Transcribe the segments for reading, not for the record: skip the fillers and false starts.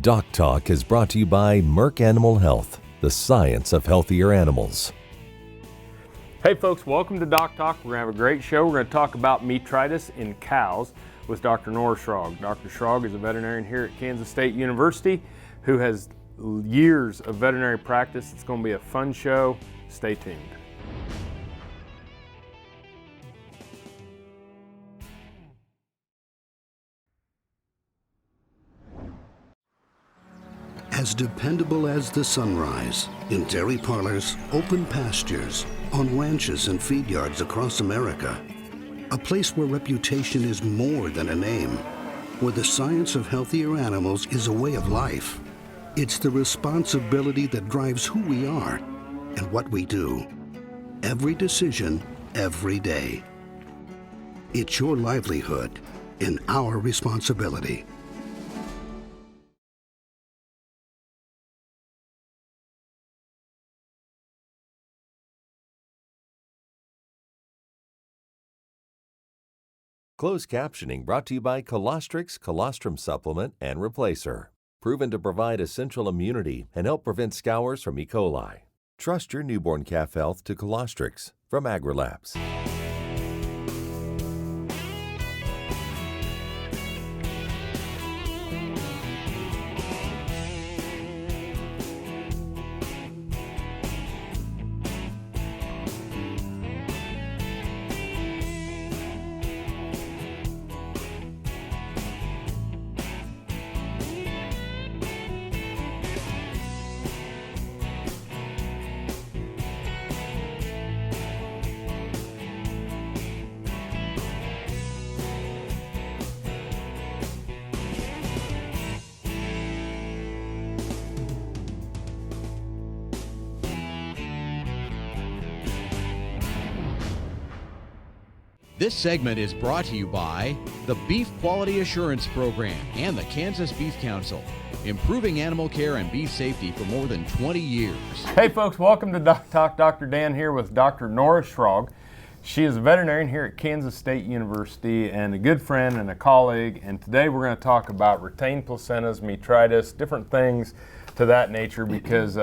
DocTalk is brought to you by Merck Animal Health, the science of healthier animals. Hey folks, welcome to DocTalk. We're going to have a great show. We're going to talk about metritis in cows with Dr. Nora Schragg. Dr. Schragg is a veterinarian here at Kansas State University who has years of veterinary practice. It's going to be a fun show. Stay tuned. As dependable as the sunrise, in dairy parlors, open pastures, on ranches and feed yards across America. A place where reputation is more than a name, where the science of healthier animals is a way of life. It's the responsibility that drives who we are and what we do. Every decision, every day. It's your livelihood and our responsibility. Closed captioning brought to you by Colostrix Colostrum Supplement and Replacer. Proven to provide essential immunity and help prevent scours from E. coli. Trust your newborn calf health to Colostrix from AgriLabs. This segment is brought to you by the Beef Quality Assurance Program and the Kansas Beef Council, improving animal care and beef safety for more than 20 years. Hey folks, welcome to DocTalk. Dr. Dan here with Dr. Nora Schragg. She is a veterinarian here at Kansas State University and a good friend and a colleague. And today we're going to talk about retained placentas, metritis, different things to that nature because,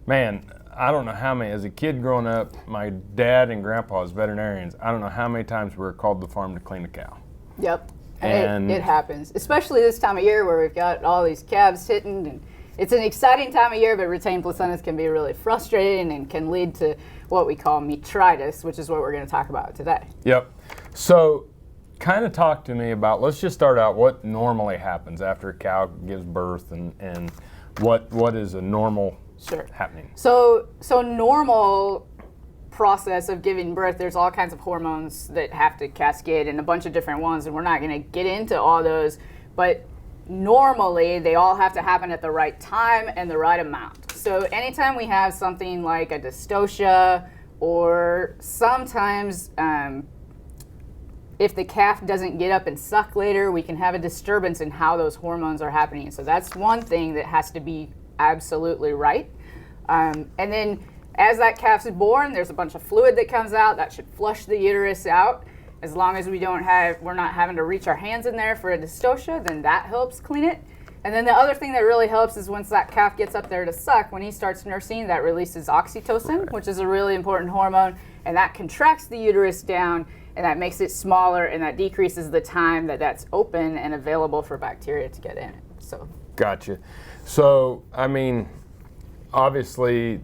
man, I don't know how many, as a kid growing up, my dad and grandpa as veterinarians, I don't know how many times we were called to the farm to clean a cow. Yep, and it happens, especially this time of year where we've got all these calves hitting, and it's an exciting time of year, but retained placentas can be really frustrating and can lead to what we call metritis, which is what we're going to talk about today. Yep, so kind of talk to me about, let's just start out what normally happens after a cow gives birth and what is a normal happening. So normal process of giving birth, there's all kinds of hormones that have to cascade and a bunch of different ones, and we're not going to get into all those, but normally they all have to happen at the right time and the right amount. So anytime we have something like a dystocia, or sometimes if the calf doesn't get up and suck later, we can have a disturbance in how those hormones are happening. So that's one thing that has to be absolutely right. And then as that calf is born, there's a bunch of fluid that comes out that should flush the uterus out. As long as we're not having to reach our hands in there for a dystocia, then that helps clean it. And then the other thing that really helps is once that calf gets up there to suck, when he starts nursing, that releases oxytocin, which is a really important hormone, and that contracts the uterus down, and that makes it smaller, and that decreases the time that that's open and available for bacteria to get in it. So. Gotcha. So, I mean, obviously,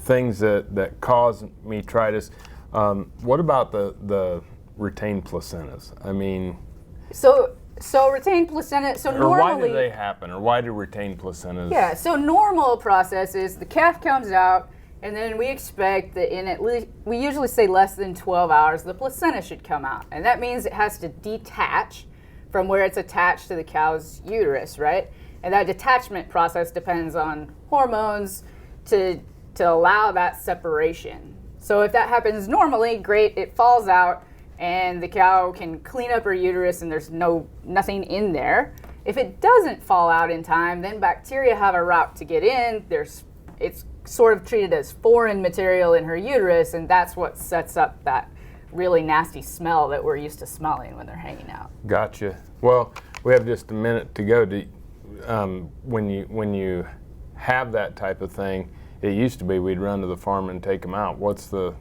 things that cause metritis. What about the retained placentas? I mean, so retained placenta. So normally, why do they happen, or why do retained placentas? Yeah. So normal process is the calf comes out, and then we expect that in at least, we usually say less than 12 hours, the placenta should come out, and that means it has to detach from where it's attached to the cow's uterus, right? And that detachment process depends on hormones to allow that separation. So if that happens normally, great, it falls out and the cow can clean up her uterus and there's nothing in there. If it doesn't fall out in time, then bacteria have a route to get in. It's sort of treated as foreign material in her uterus, and that's what sets up that really nasty smell that we're used to smelling when they're hanging out. Gotcha. Well, we have just a minute to go. when you have that type of thing, it used to be we'd run to the farm and take them out. What's the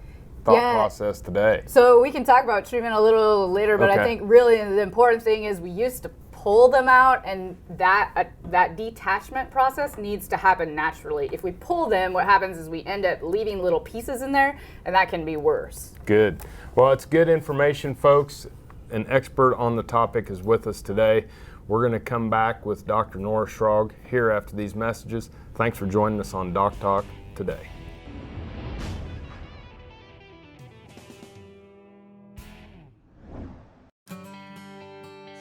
thought process today? So we can talk about treatment a little later, but I think really the important thing is we used to pull them out, and that detachment process needs to happen naturally. If we pull them, what happens is we end up leaving little pieces in there, and that can be worse. Good. Well, it's good information, folks. An expert on the topic is with us today. We're going to come back with Dr. Nora Schragg here after these messages. Thanks for joining us on DocTalk today.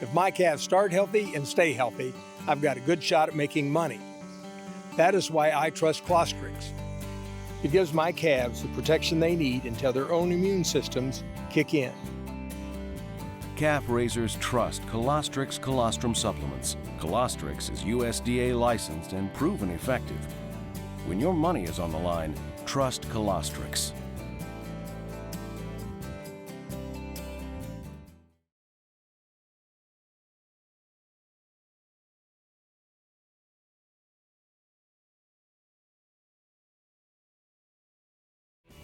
If my calves start healthy and stay healthy, I've got a good shot at making money. That is why I trust Colostrix. It gives my calves the protection they need until their own immune systems kick in. Calf raisers trust Colostrix colostrum supplements. Colostrix is USDA licensed and proven effective. When your money is on the line, trust Colostrix.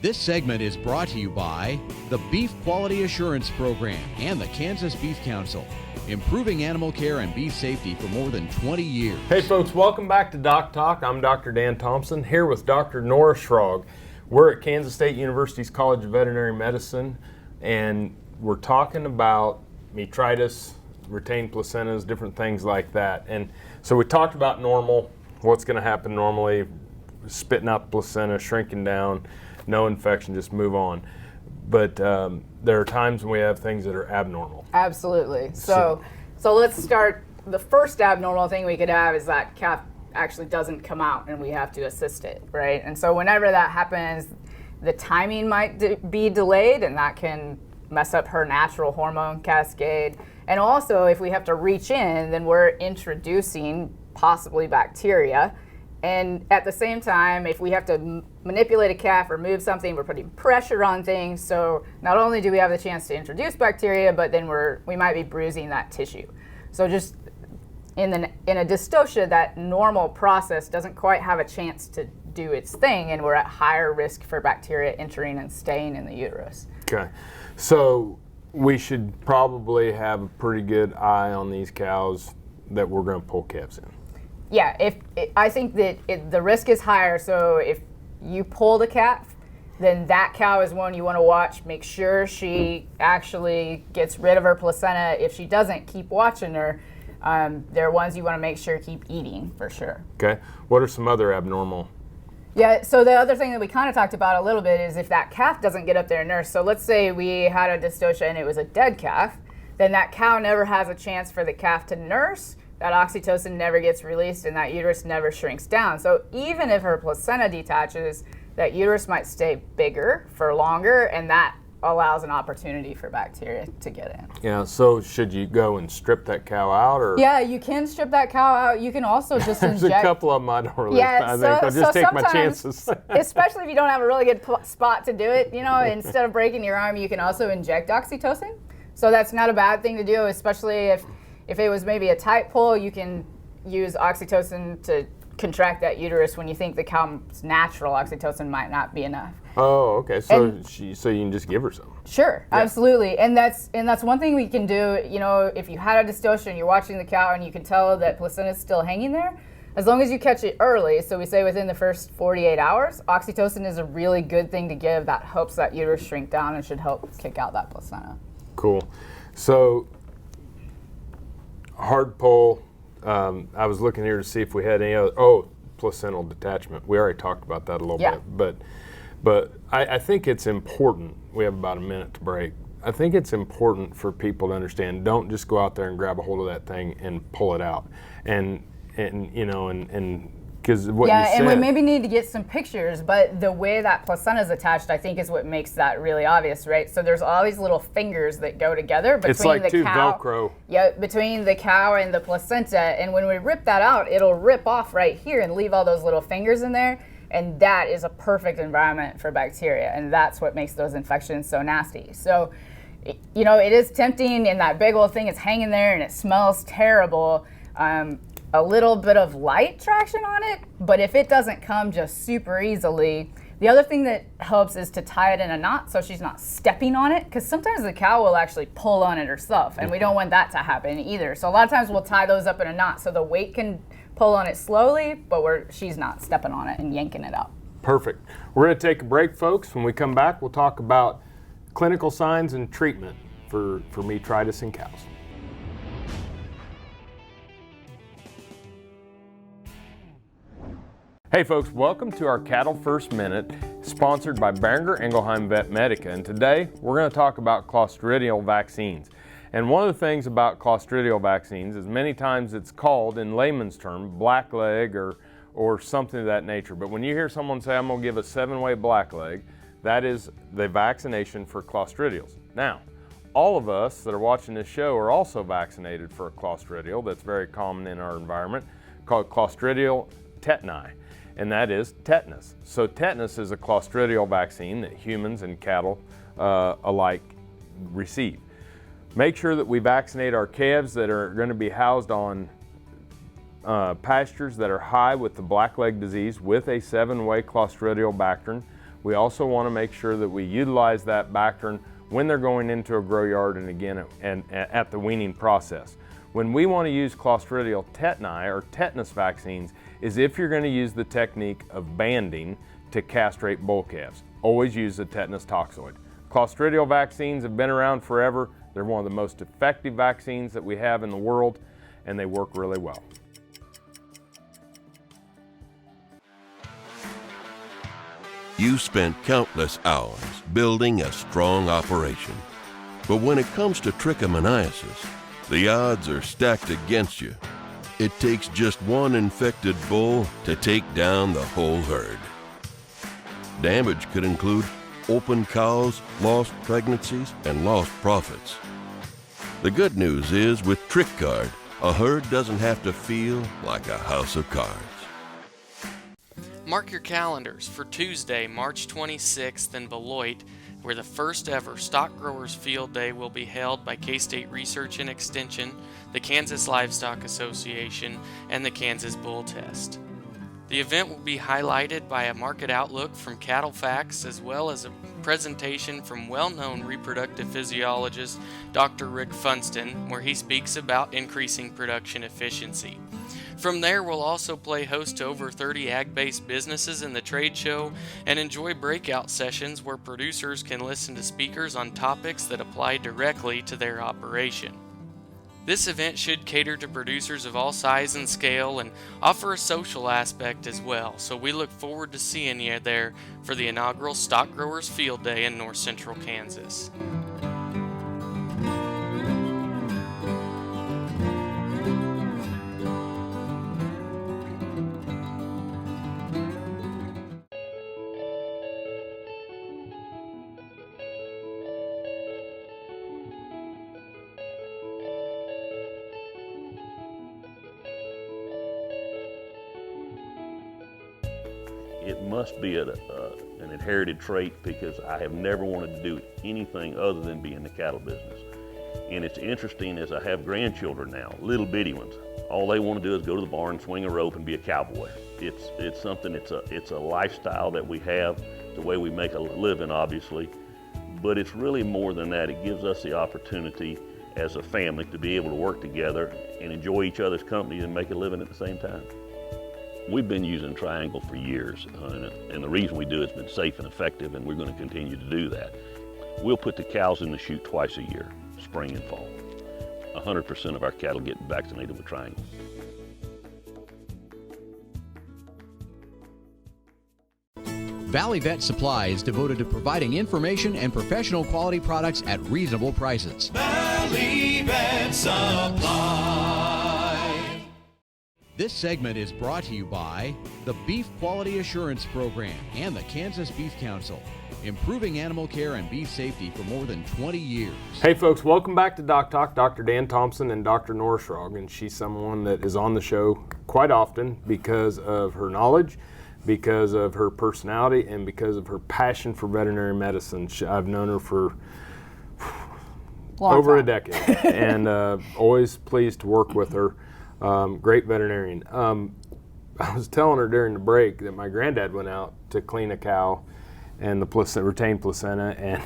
This segment is brought to you by the Beef Quality Assurance Program and the Kansas Beef Council, improving animal care and beef safety for more than 20 years. Hey folks, welcome back to DocTalk. I'm Dr. Dan Thompson here with Dr. Nora Schragg. We're at Kansas State University's College of Veterinary Medicine, and we're talking about metritis, retained placentas, different things like that. And so we talked about normal, what's going to happen normally, spitting out the placenta, shrinking down, no infection, just move on. But there are times when we have things that are abnormal. Absolutely. So let's start. The first abnormal thing we could have is that calf actually doesn't come out and we have to assist it, right? And so whenever that happens, the timing might be delayed, and that can mess up her natural hormone cascade. And also, if we have to reach in, then we're introducing possibly bacteria. And at the same time, if we have to manipulate a calf or move something, we're putting pressure on things. So not only do we have the chance to introduce bacteria, but then we might be bruising that tissue. So just in a dystocia, that normal process doesn't quite have a chance to do its thing, and we're at higher risk for bacteria entering and staying in the uterus. Okay, so we should probably have a pretty good eye on these cows that we're going to pull calves in. Yeah, I think that the risk is higher, so if you pull the calf, then that cow is one you want to watch. Make sure she actually gets rid of her placenta. If she doesn't, keep watching her. They're ones you want to make sure keep eating, for sure. Okay, what are some other abnormal? Yeah, so the other thing that we kind of talked about a little bit is if that calf doesn't get up there and nurse. So let's say we had a dystocia and it was a dead calf, then that cow never has a chance for the calf to nurse. That oxytocin never gets released and that uterus never shrinks down. So even if her placenta detaches, that uterus might stay bigger for longer, and that allows an opportunity for bacteria to get in. Yeah, so should you go and strip that cow out? Or? Yeah, you can strip that cow out. You can also just There's inject. a couple of them I don't really, Yeah, I think I'll just take my chances. Especially if you don't have a really good spot to do it, instead of breaking your arm, you can also inject oxytocin. So that's not a bad thing to do, especially if it was maybe a tight pull, you can use oxytocin to contract that uterus when you think the cow's natural oxytocin might not be enough. Oh, okay. So you can just give her some. Sure, yeah. Absolutely. And that's one thing we can do, if you had a dystocia and you're watching the cow and you can tell that placenta's still hanging there, as long as you catch it early, so we say within the first 48 hours, oxytocin is a really good thing to give that helps that uterus shrink down and should help kick out that placenta. Cool. So hard pull, I was looking here to see if we had any other, placental detachment. We already talked about that a little bit, but I think it's important, we have about a minute to break. I think it's important for people to understand, don't just go out there and grab a hold of that thing and pull it out. And because what you said. And we maybe need to get some pictures, but the way that placenta is attached, I think, is what makes that really obvious, right? So there's all these little fingers that go together between it's like the two cow. Velcro. Yeah, between the cow and the placenta. And when we rip that out, it'll rip off right here and leave all those little fingers in there. And that is a perfect environment for bacteria. And that's what makes those infections so nasty. So, it is tempting, and that big old thing is hanging there and it smells terrible. a little bit of light traction on it, but if it doesn't come just super easily, the other thing that helps is to tie it in a knot so she's not stepping on it, because sometimes the cow will actually pull on it herself, and we don't want that to happen either. So a lot of times we'll tie those up in a knot so the weight can pull on it slowly, but she's not stepping on it and yanking it up. Perfect. We're going to take a break, folks. When we come back, we'll talk about clinical signs and treatment for metritis in cows. Hey folks, welcome to our Cattle First Minute, sponsored by Boehringer Ingelheim Vet Medica. And today we're going to talk about clostridial vaccines. And one of the things about clostridial vaccines is many times it's called, in layman's term, blackleg or something of that nature. But when you hear someone say, I'm going to give a 7-way blackleg, that is the vaccination for clostridials. Now, all of us that are watching this show are also vaccinated for a clostridial that's very common in our environment, called Clostridial tetani, and that is tetanus. So tetanus is a clostridial vaccine that humans and cattle alike receive. Make sure that we vaccinate our calves that are going to be housed on pastures that are high with the blackleg disease with a 7-way clostridial bactrin. We also want to make sure that we utilize that bactrin when they're going into a grow yard and again at the weaning process. When we want to use clostridial tetani or tetanus vaccines is if you're going to use the technique of banding to castrate bull calves. Always use the tetanus toxoid. Clostridial vaccines have been around forever. They're one of the most effective vaccines that we have in the world, and they work really well. You spent countless hours building a strong operation. But when it comes to trichomoniasis, the odds are stacked against you. It takes just one infected bull to take down the whole herd. Damage could include open cows, lost pregnancies, and lost profits. The good news is with TrichGuard, a herd doesn't have to feel like a house of cards. Mark your calendars for Tuesday, March 26th in Beloit, where the first ever Stock Growers Field Day will be held by K-State Research and Extension, the Kansas Livestock Association, and the Kansas Bull Test. The event will be highlighted by a market outlook from Cattle Facts as well as a presentation from well-known reproductive physiologist Dr. Rick Funston, where he speaks about increasing production efficiency. From there, we'll also play host to over 30 ag-based businesses in the trade show and enjoy breakout sessions where producers can listen to speakers on topics that apply directly to their operation. This event should cater to producers of all size and scale and offer a social aspect as well, so we look forward to seeing you there for the inaugural Stock Growers Field Day in North Central Kansas. It must be an inherited trait because I have never wanted to do anything other than be in the cattle business. And it's interesting as I have grandchildren now, little bitty ones. All they want to do is go to the barn, swing a rope, and be a cowboy. It's something. It's a lifestyle that we have, the way we make a living, obviously. But it's really more than that. It gives us the opportunity as a family to be able to work together and enjoy each other's company and make a living at the same time. We've been using Triangle for years, and the reason we do it's been safe and effective, and we're going to continue to do that. We'll put the cows in the chute twice a year, spring and fall. 100% of our cattle get vaccinated with Triangle. Valley Vet Supply is devoted to providing information and professional quality products at reasonable prices. Valley Vet Supply. This segment is brought to you by the Beef Quality Assurance Program and the Kansas Beef Council, improving animal care and beef safety for more than 20 years. Hey folks, welcome back to DocTalk. Dr. Dan Thompson and Dr. Nora Schragg, and she's someone that is on the show quite often because of her knowledge, because of her personality, and because of her passion for veterinary medicine. I've known her for over a decade and always pleased to work with her. Great veterinarian. I was telling her during the break that my granddad went out to clean a cow and the retained placenta, and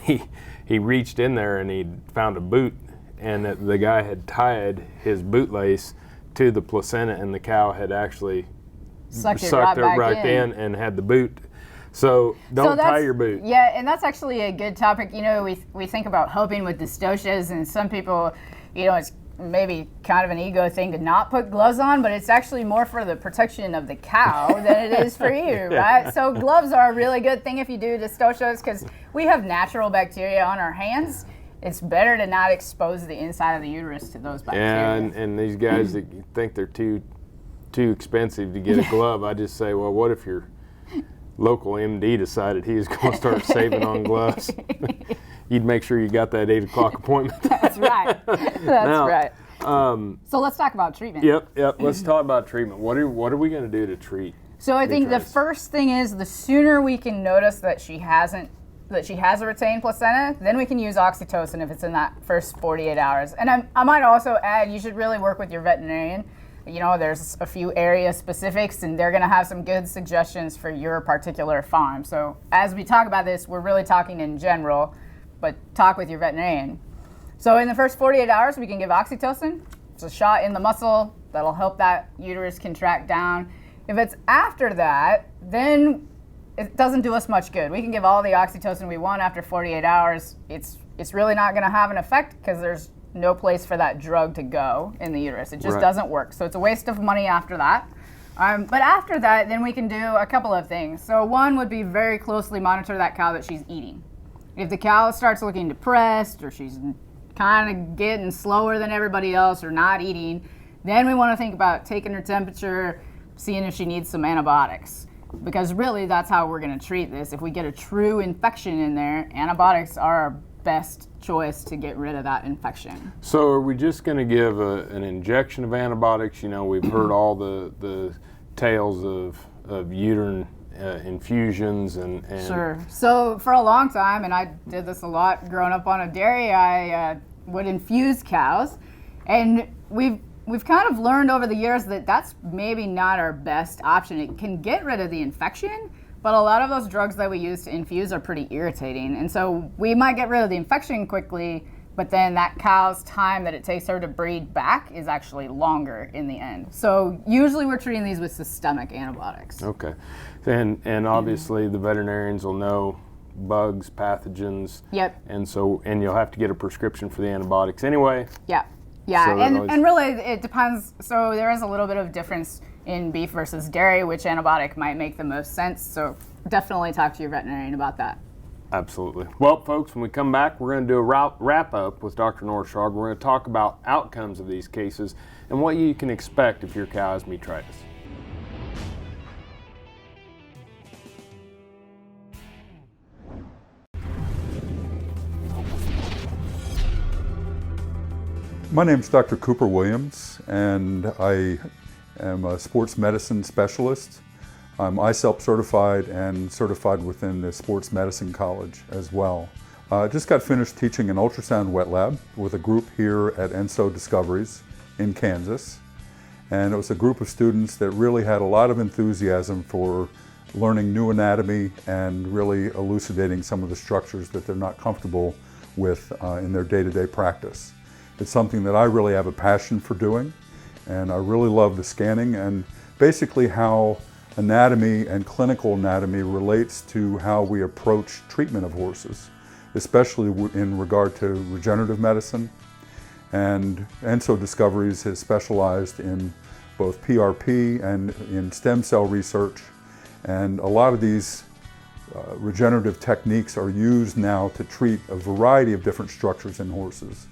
he reached in there and he found a boot, and the guy had tied his bootlace to the placenta, and the cow had actually sucked it right in and had the boot. So don't tie your boot. Yeah, and that's actually a good topic. You know, we think about helping with dystocias, and some people, you know, it's maybe kind of an ego thing to not put gloves on, but it's actually more for the protection of the cow than it is for you, right? So gloves are a really good thing if you do dystocias, because we have natural bacteria on our hands. It's better to not expose the inside of the uterus to those bacteria. Yeah, and these guys that think they're too expensive to get a glove, I just say, well, what if your local MD decided he was going to start saving on gloves? You'd make sure you got that 8 o'clock appointment. That's right. Right. So let's talk about treatment. Yep. Let's talk about treatment. What are we going to do to treat? So I think the first thing is, the sooner we can notice that she has a retained placenta, then we can use oxytocin if it's in that first 48 hours. And I might also add, you should really work with your veterinarian. You know, there's a few area specifics, and they're going to have some good suggestions for your particular farm. So as we talk about this, we're really talking in general, but talk with your veterinarian. So in the first 48 hours, we can give oxytocin. It's a shot in the muscle that'll help that uterus contract down. If it's after that, then it doesn't do us much good. We can give all the oxytocin we want after 48 hours. It's really not going to have an effect, because there's no place for that drug to go in the uterus. It just doesn't work. So it's a waste of money after that. But after that, then we can do a couple of things. So one would be very closely monitor that cow that she's eating. If the cow starts looking depressed, or she's kind of getting slower than everybody else, or not eating, then we want to think about taking her temperature, seeing if she needs some antibiotics. Because really, that's how we're going to treat this. If we get a true infection in there, antibiotics are our best choice to get rid of that infection. So are we just going to give an injection of antibiotics? You know, we've heard all the tales of uterine infusions and Sure. So for a long time, and I did this a lot growing up on a dairy, I would infuse cows, and we've kind of learned over the years that that's maybe not our best option. It can get rid of the infection, but a lot of those drugs that we use to infuse are pretty irritating, and so we might get rid of the infection quickly, but then that cow's time that it takes her to breed back is actually longer in the end. So usually we're treating these with systemic antibiotics. Okay. And obviously the veterinarians will know bugs, pathogens. Yep. And you'll have to get a prescription for the antibiotics anyway. Yeah. So and really it depends. So there is a little bit of difference in beef versus dairy, which antibiotic might make the most sense. So definitely talk to your veterinarian about that. Absolutely. Well, folks, when we come back, we're going to do a wrap-up with Dr. Nora Schragg. We're going to talk about outcomes of these cases and what you can expect if your cow has metritis. My name is Dr. Cooper Williams, and I am a sports medicine specialist. I'm ICELP certified and certified within the Sports Medicine College as well. I just got finished teaching an ultrasound wet lab with a group here at ENSO Discoveries in Kansas. And it was a group of students that really had a lot of enthusiasm for learning new anatomy and really elucidating some of the structures that they're not comfortable with in their day-to-day practice. It's something that I really have a passion for doing, and I really love the scanning and basically how anatomy and clinical anatomy relates to how we approach treatment of horses, especially in regard to regenerative medicine. And ENSO Discoveries has specialized in both PRP and in stem cell research, and a lot of these regenerative techniques are used now to treat a variety of different structures in horses.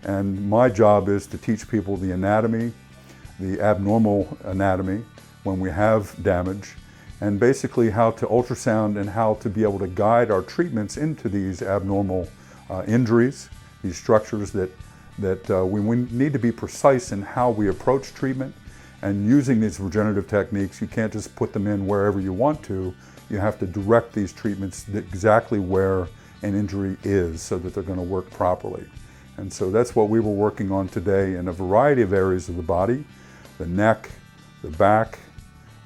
And my job is to teach people the anatomy, the abnormal anatomy when we have damage, and basically how to ultrasound and how to be able to guide our treatments into these abnormal injuries, these structures that we need to be precise in how we approach treatment. And using these regenerative techniques, you can't just put them in wherever you want to. You have to direct these treatments exactly where an injury is so that they're going to work properly. And so that's what we were working on today in a variety of areas of the body. the neck, the back,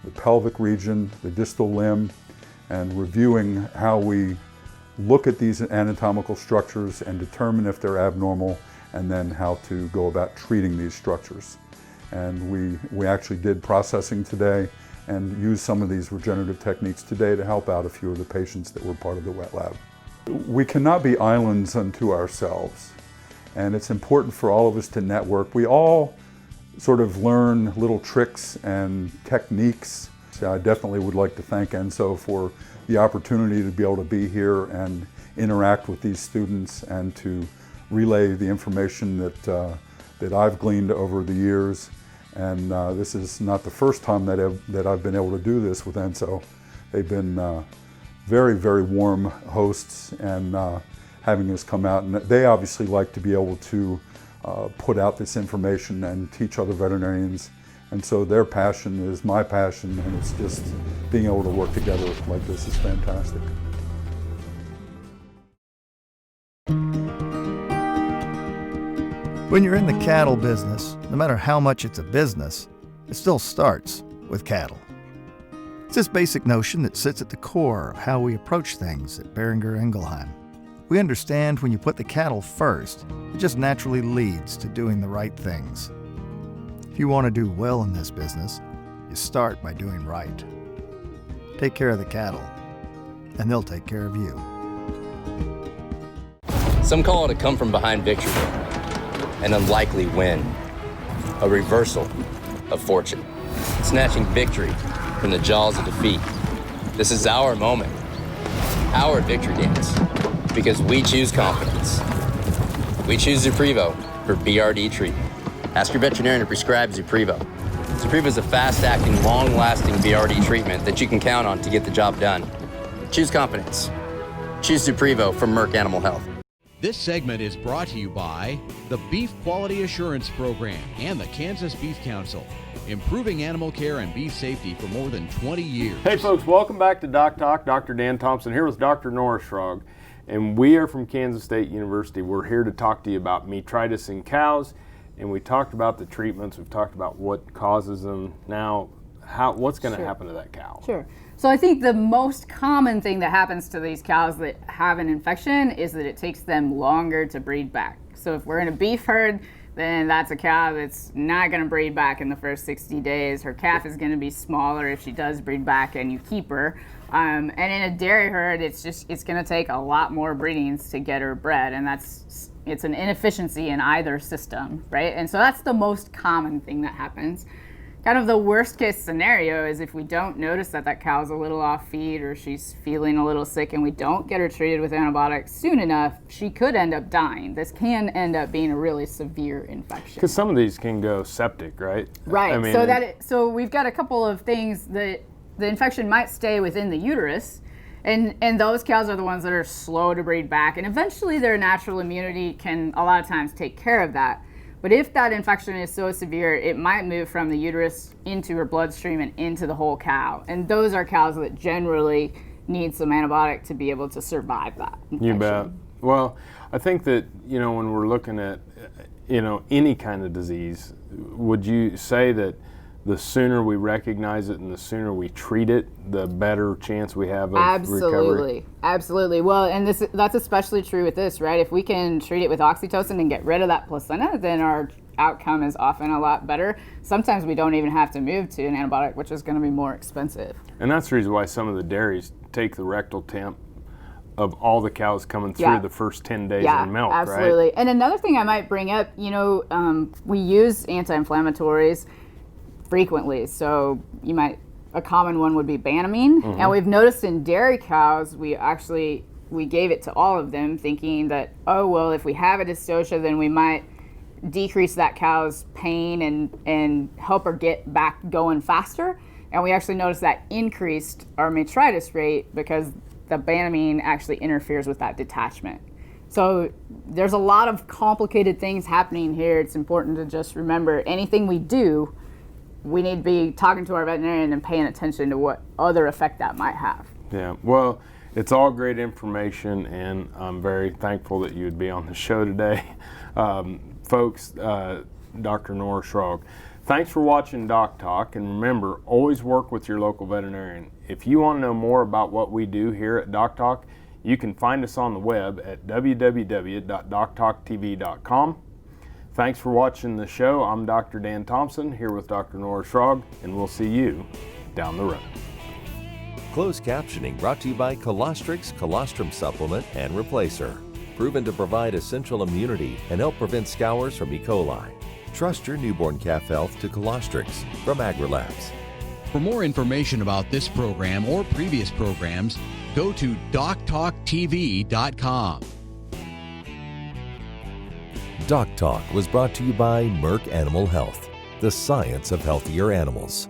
the pelvic region, the distal limb, and reviewing how we look at these anatomical structures and determine if they're abnormal, and then how to go about treating these structures. And we actually did processing today and used some of these regenerative techniques today to help out a few of the patients that were part of the wet lab. We cannot be islands unto ourselves, and it's important for all of us to network. We all sort of learn little tricks and techniques. So I definitely would like to thank Enzo for the opportunity to be able to be here and interact with these students and to relay the information that I've gleaned over the years. And this is not the first time that I've been able to do this with Enzo. They've been very, very warm hosts and having us come out. And they obviously like to be able to put out this information and teach other veterinarians. And so their passion is my passion, and it's just being able to work together like this is fantastic. When you're in the cattle business, no matter how much it's a business, it still starts with cattle. It's this basic notion that sits at the core of how we approach things at Boehringer Ingelheim. We understand when you put the cattle first, it just naturally leads to doing the right things. If you want to do well in this business, you start by doing right. Take care of the cattle, and they'll take care of you. Some call it a come-from-behind victory, an unlikely win, a reversal of fortune, snatching victory from the jaws of defeat. This is our moment, our victory dance, because we choose confidence. We choose Zuprevo for BRD treatment. Ask your veterinarian to prescribe Zuprevo. Zuprevo is a fast-acting, long-lasting BRD treatment that you can count on to get the job done. Choose confidence. Choose Zuprevo from Merck Animal Health. This segment is brought to you by the Beef Quality Assurance Program and the Kansas Beef Council, improving animal care and beef safety for more than 20 years. Hey folks, welcome back to DocTalk. Dr. Dan Thompson here with Dr. Nora Schragg, and we are from Kansas State University. We're here to talk to you about metritis in cows, and we talked about the treatments. We've talked about what causes them. Now, what's going to happen to that cow? Sure. So I think the most common thing that happens to these cows that have an infection is that it takes them longer to breed back. So if we're in a beef herd, then that's a cow that's not going to breed back in the first 60 days. Her calf is going to be smaller if she does breed back and you keep her. And in a dairy herd, it's going to take a lot more breedings to get her bred, and it's an inefficiency in either system, right? And so that's the most common thing that happens. Kind of the worst case scenario is if we don't notice that cow's a little off feed or she's feeling a little sick and we don't get her treated with antibiotics soon enough, she could end up dying. This can end up being a really severe infection. Because some of these can go septic, right? Right. I mean, so we've got a couple of things that the infection might stay within the uterus, and those cows are the ones that are slow to breed back, and eventually their natural immunity can a lot of times take care of that. But if that infection is so severe, it might move from the uterus into her bloodstream and into the whole cow. And those are cows that generally need some antibiotic to be able to survive that infection. You bet. Well, I think that, when we're looking at, any kind of disease, would you say that the sooner we recognize it and the sooner we treat it, the better chance we have of recovery? Absolutely. Well, and that's especially true with this, right? If we can treat it with oxytocin and get rid of that placenta, then our outcome is often a lot better. Sometimes we don't even have to move to an antibiotic, which is going to be more expensive. And that's the reason why some of the dairies take the rectal temp of all the cows coming through the first 10 days of milk, absolutely. right? And another thing I might bring up, we use anti-inflammatories frequently. So a common one would be Banamine. Mm-hmm. And we've noticed in dairy cows, we gave it to all of them thinking that, if we have a dystocia, then we might decrease that cow's pain and help her get back going faster. And we actually noticed that increased our metritis rate because the Banamine actually interferes with that detachment. So there's a lot of complicated things happening here. It's important to just remember anything we do, we need to be talking to our veterinarian and paying attention to what other effect that might have. Yeah, well, it's all great information, and I'm very thankful that you would be on the show today. Folks, Dr. Nora Schragg, Thanks for watching DocTalk, and remember, always work with your local veterinarian. If you want to know more about what we do here at DocTalk, you can find us on the web at www.doctalktv.com. Thanks for watching the show. I'm Dr. Dan Thompson here with Dr. Nora Schragg, and we'll see you down the road. Closed captioning brought to you by Colostrix Colostrum Supplement and Replacer. Proven to provide essential immunity and help prevent scours from E. coli. Trust your newborn calf health to Colostrix from AgriLabs. For more information about this program or previous programs, go to DocTalkTV.com. DocTalk was brought to you by Merck Animal Health, the science of healthier animals.